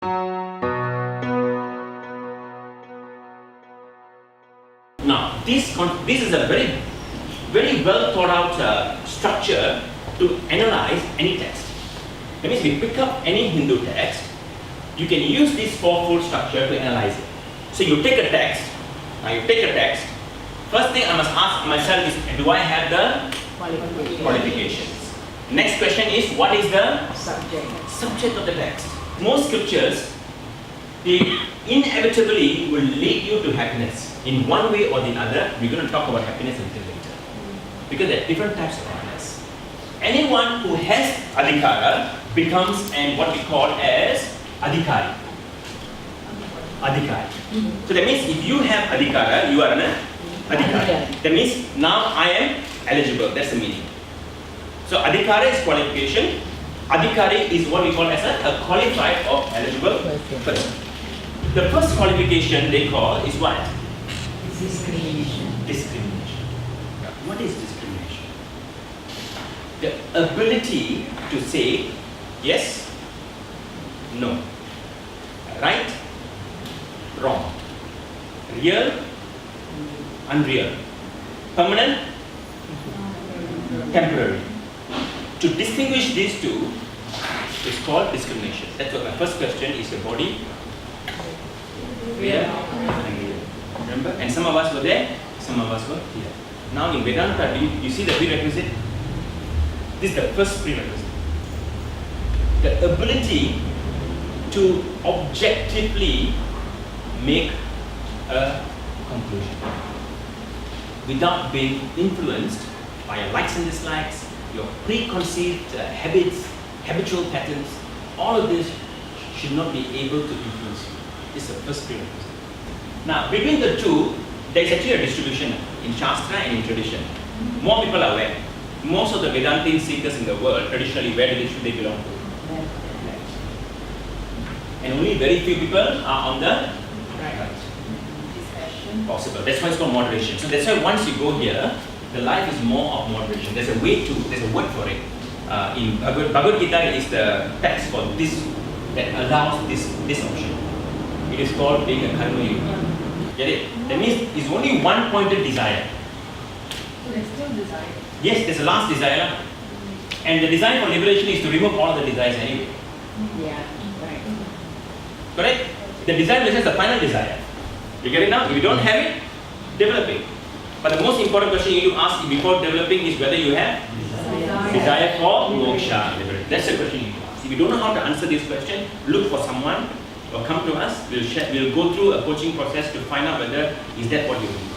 Now, this is a very, very well thought out structure to analyze any text. That means we pick up any Hindu text, you can use this fourfold structure to analyze it. So you take a text, first thing I must ask myself is, do I have the qualifications? Next question is, what is the subject of the text? Most scriptures, they inevitably will lead you to happiness. In one way or the other, we're going to talk about happiness a little later. Because there are different types of happiness. Anyone who has adhikara becomes what we call as adhikari. So that means if you have adhikara, you are an adhikari. That means now I am eligible. That's the meaning. So adhikara is qualification. Adhikari is what we call as a qualified or eligible person. The first qualification they call is what? Discrimination. What is discrimination? The ability to say yes, no, right, wrong, real, unreal, permanent, temporary. To distinguish these two is called discrimination. That's what my first question is: the body, real, unreal. Remember? And some of us were there, some of us were here. Now in Vedanta, you see the prerequisite? This is the first prerequisite. The ability to objectively make a conclusion without being influenced by your likes and dislikes, your preconceived habits, habitual patterns. All of this should not be able to influence you. This is the first prerequisite. Now, between the two, there is actually a distribution in Shastra and in tradition. More people are where? Most of the Vedantin seekers in the world, traditionally, where should they belong to? Left. And only very few people are on the right. Possible. That's why it's called moderation. So that's why once you go here, the life is more of moderation. There's a word for it. In Bhagavad Gita is the text for this, that allows this option. It is called being a karma yogi. Get it? That means it's only one pointed desire. So there's still desire. Yes, there's a last desire. And the desire for liberation is to remove all the desires anyway. Yeah, right. Correct? The desire is the final desire. You get it now? If you don't have it, develop it. But the most important question you need to ask before developing is whether you have desire for moksha, liberation. That's the question you need to ask. If you don't know how to answer this question, look for someone or come to us. We'll go through a coaching process to find out whether is that what you need.